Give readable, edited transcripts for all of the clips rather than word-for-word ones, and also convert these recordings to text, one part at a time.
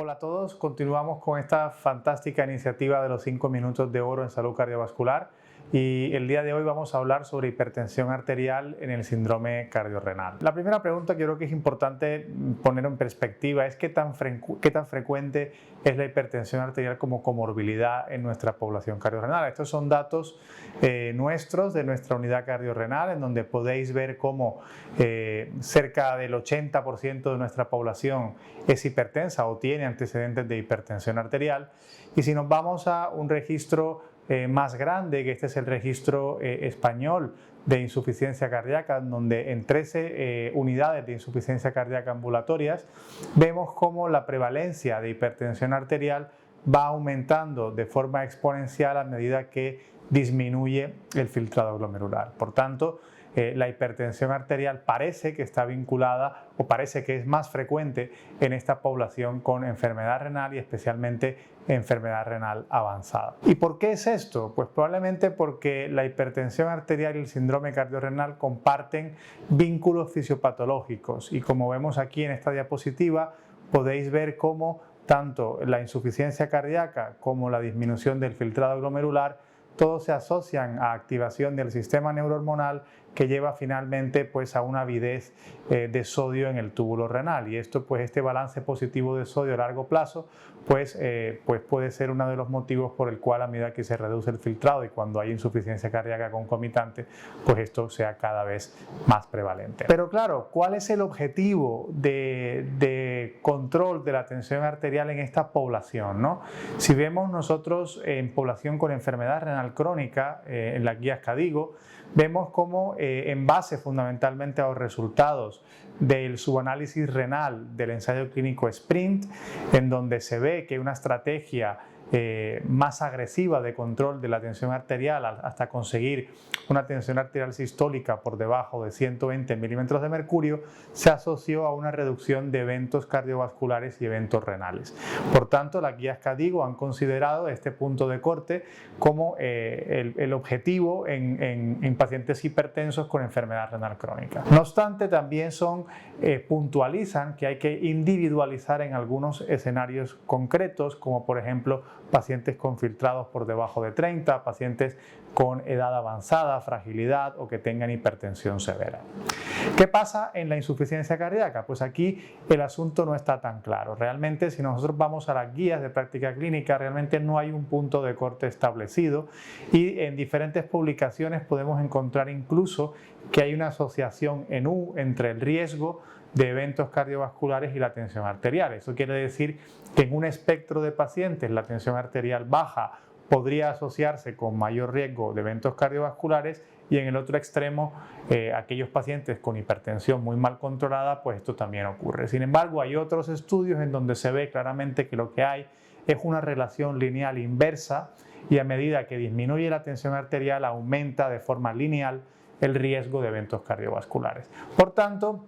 Hola a todos, continuamos con esta fantástica iniciativa de los 5 minutos de oro en salud cardiovascular y el día de hoy vamos a hablar sobre hipertensión arterial en el síndrome cardiorrenal. La primera pregunta que creo que es importante poner en perspectiva es qué tan frecuente es la hipertensión arterial como comorbilidad en nuestra población cardiorrenal. Estos son datos nuestros de nuestra unidad cardiorrenal, en donde podéis ver cómo cerca del 80% de nuestra población es hipertensa o tiene antecedentes de hipertensión arterial. Y si nos vamos a un registro más grande, que este es el registro español de insuficiencia cardíaca, donde en 13 unidades de insuficiencia cardíaca ambulatorias vemos cómo la prevalencia de hipertensión arterial va aumentando de forma exponencial a medida que disminuye el filtrado glomerular. Por tanto, la hipertensión arterial parece que está vinculada o parece que es más frecuente en esta población con enfermedad renal y especialmente enfermedad renal avanzada. ¿Y por qué es esto? Pues probablemente porque la hipertensión arterial y el síndrome cardiorrenal comparten vínculos fisiopatológicos y como vemos aquí en esta diapositiva podéis ver cómo tanto la insuficiencia cardíaca como la disminución del filtrado glomerular todos se asocian a activación del sistema neurohormonal que lleva finalmente pues, a una avidez de sodio en el túbulo renal y esto pues este balance positivo de sodio a largo plazo pues puede ser uno de los motivos por el cual a medida que se reduce el filtrado y cuando hay insuficiencia cardíaca concomitante pues esto sea cada vez más prevalente. Pero claro, ¿cuál es el objetivo de control de la tensión arterial en esta población, ¿no? Si vemos nosotros en población con enfermedad renal crónica, en las guías KDIGO, vemos cómo en base fundamentalmente a los resultados del subanálisis renal del ensayo clínico SPRINT, en donde se ve que una estrategia más agresiva de control de la tensión arterial hasta conseguir una tensión arterial sistólica por debajo de 120 milímetros de mercurio se asoció a una reducción de eventos cardiovasculares y eventos renales. Por tanto, las guías KDIGO han considerado este punto de corte como el objetivo en pacientes hipertensos con enfermedad renal crónica. No obstante, también puntualizan que hay que individualizar en algunos escenarios concretos, como por ejemplo pacientes con filtrados por debajo de 30, pacientes con edad avanzada, fragilidad o que tengan hipertensión severa. ¿Qué pasa en la insuficiencia cardíaca? Pues aquí el asunto no está tan claro. Realmente, si nosotros vamos a las guías de práctica clínica, realmente no hay un punto de corte establecido y en diferentes publicaciones podemos encontrar incluso que hay una asociación en U entre el riesgo de eventos cardiovasculares y la tensión arterial. Eso quiere decir que en un espectro de pacientes la tensión arterial baja podría asociarse con mayor riesgo de eventos cardiovasculares y en el otro extremo aquellos pacientes con hipertensión muy mal controlada, pues esto también ocurre. Sin embargo, hay otros estudios en donde se ve claramente que lo que hay es una relación lineal inversa y a medida que disminuye la tensión arterial aumenta de forma lineal el riesgo de eventos cardiovasculares. Por tanto,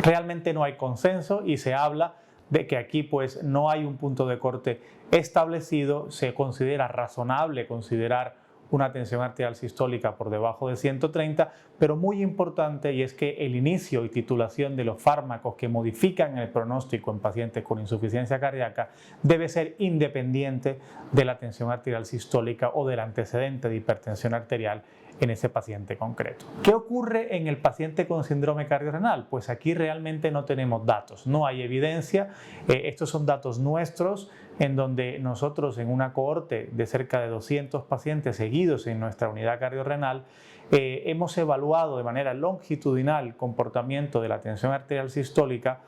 realmente no hay consenso y se habla de que aquí pues no hay un punto de corte establecido, se considera razonable considerar una tensión arterial sistólica por debajo de 130, pero muy importante y es que el inicio y titulación de los fármacos que modifican el pronóstico en pacientes con insuficiencia cardíaca debe ser independiente de la tensión arterial sistólica o del antecedente de hipertensión arterial en ese paciente concreto. ¿Qué ocurre en el paciente con síndrome cardiorrenal? Pues aquí realmente no tenemos datos, no hay evidencia, estos son datos nuestros en donde nosotros en una cohorte de cerca de 200 pacientes seguidos en nuestra unidad cardiorrenal hemos evaluado de manera longitudinal el comportamiento de la tensión arterial sistólica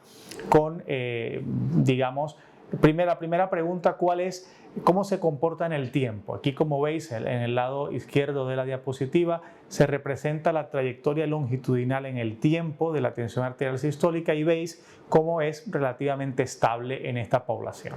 con, digamos, la primera pregunta, ¿cuál es? ¿Cómo se comporta en el tiempo? Aquí, como veis, en el lado izquierdo de la diapositiva se representa la trayectoria longitudinal en el tiempo de la tensión arterial sistólica y veis cómo es relativamente estable en esta población.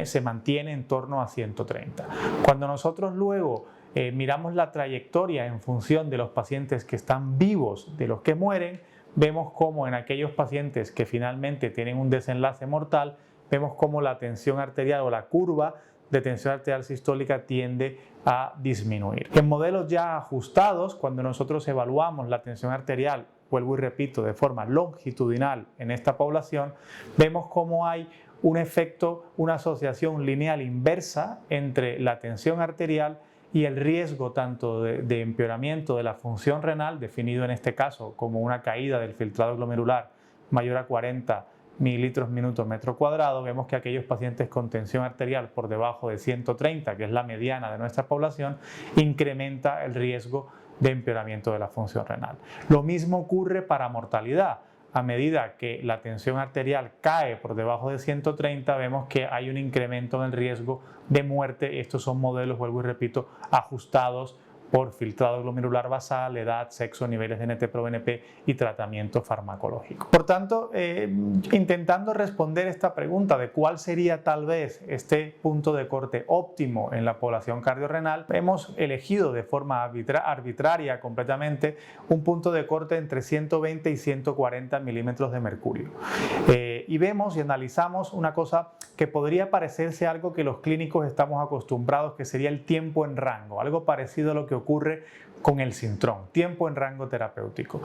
Se mantiene en torno a 130. Cuando nosotros luego miramos la trayectoria en función de los pacientes que están vivos, de los que mueren, vemos cómo en aquellos pacientes que finalmente tienen un desenlace mortal, vemos cómo la tensión arterial o la curva de tensión arterial sistólica tiende a disminuir. En modelos ya ajustados, cuando nosotros evaluamos la tensión arterial, vuelvo y repito, de forma longitudinal en esta población, vemos cómo hay un efecto, una asociación lineal inversa entre la tensión arterial y el riesgo tanto de empeoramiento de la función renal, definido en este caso como una caída del filtrado glomerular mayor a 40 mililitros minuto metro cuadrado. Vemos que aquellos pacientes con tensión arterial por debajo de 130, que es la mediana de nuestra población, incrementa el riesgo de empeoramiento de la función renal. Lo mismo ocurre para mortalidad. A medida que la tensión arterial cae por debajo de 130, vemos que hay un incremento en el riesgo de muerte. Estos son modelos, vuelvo y repito, ajustados por filtrado glomerular basal, edad, sexo, niveles de NT-proBNP y tratamiento farmacológico. Por tanto, intentando responder esta pregunta de cuál sería tal vez este punto de corte óptimo en la población cardiorrenal, hemos elegido de forma arbitraria completamente un punto de corte entre 120 y 140 milímetros de mercurio. Y vemos y analizamos una cosa que podría parecerse algo que los clínicos estamos acostumbrados, que sería el tiempo en rango, algo parecido a lo que ocurre con el Sintrón, tiempo en rango terapéutico.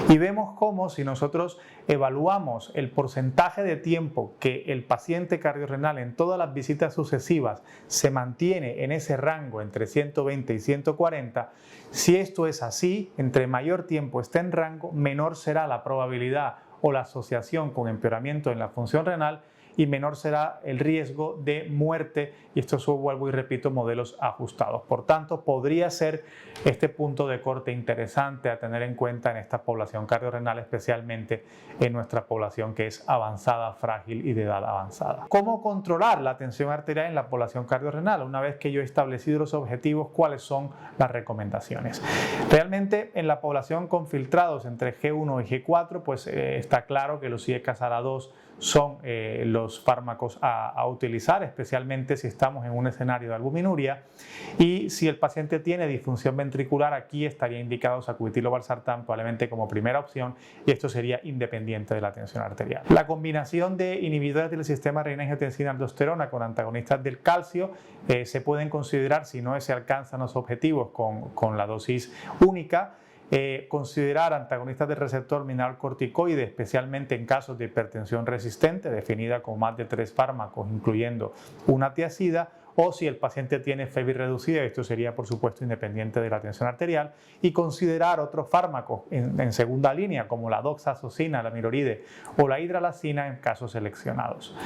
Y vemos cómo si nosotros evaluamos el porcentaje de tiempo que el paciente cardiorrenal en todas las visitas sucesivas se mantiene en ese rango entre 120 y 140, si esto es así, entre mayor tiempo esté en rango, menor será la probabilidad o la asociación con empeoramiento en la función renal y menor será el riesgo de muerte, y esto vuelvo y repito, modelos ajustados. Por tanto, podría ser este punto de corte interesante a tener en cuenta en esta población cardiorrenal, especialmente en nuestra población que es avanzada, frágil y de edad avanzada. ¿Cómo controlar la tensión arterial en la población cardiorrenal? Una vez que yo he establecido los objetivos, ¿cuáles son las recomendaciones? Realmente en la población con filtrados entre G1 y G4, pues está claro que los IECAS ARA2 son los fármacos a utilizar, especialmente si estamos en un escenario de albuminuria, y si el paciente tiene disfunción ventricular, aquí estaría indicado sacubitril/valsartán probablemente como primera opción, y esto sería independiente de la tensión arterial. La combinación de inhibidores del sistema renina-angiotensina-aldosterona con antagonistas del calcio se pueden considerar si no se alcanzan los objetivos con la dosis única. Considerar antagonistas del receptor mineralocorticoide, especialmente en casos de hipertensión resistente, definida con más de 3 fármacos, incluyendo una tiazida, o si el paciente tiene FEBI reducida, esto sería por supuesto independiente de la tensión arterial, y considerar otros fármacos en segunda línea como la doxazosina, la miroride o la hidralazina en casos seleccionados.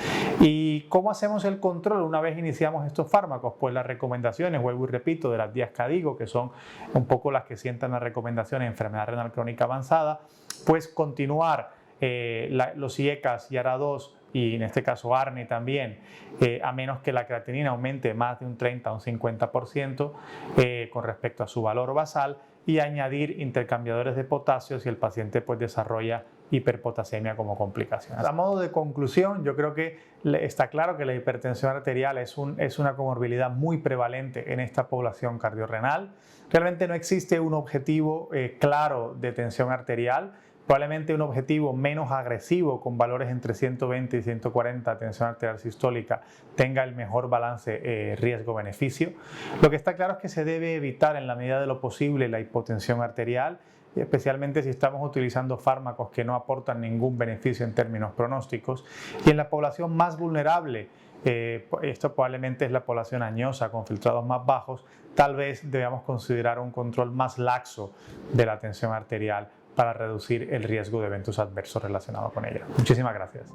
¿Y cómo hacemos el control una vez iniciamos estos fármacos? Pues las recomendaciones, vuelvo y repito, de las 10 KDIGO, que son un poco las que sientan las recomendaciones en enfermedad renal crónica avanzada, pues continuar los IECAS y ARA2 y en este caso ARNI también, a menos que la creatinina aumente más de un 30 o un 50% con respecto a su valor basal, y añadir intercambiadores de potasio si el paciente pues desarrolla hiperpotasemia como complicación. A modo de conclusión, yo creo que está claro que la hipertensión arterial es una comorbilidad muy prevalente en esta población cardiorrenal. Realmente no existe un objetivo claro de tensión arterial. Probablemente un objetivo menos agresivo con valores entre 120 y 140 tensión arterial sistólica tenga el mejor balance riesgo-beneficio. Lo que está claro es que se debe evitar en la medida de lo posible la hipotensión arterial, especialmente si estamos utilizando fármacos que no aportan ningún beneficio en términos pronósticos. Y en la población más vulnerable, esto probablemente es la población añosa con filtrados más bajos, tal vez debamos considerar un control más laxo de la tensión arterial para reducir el riesgo de eventos adversos relacionados con ella. Muchísimas gracias.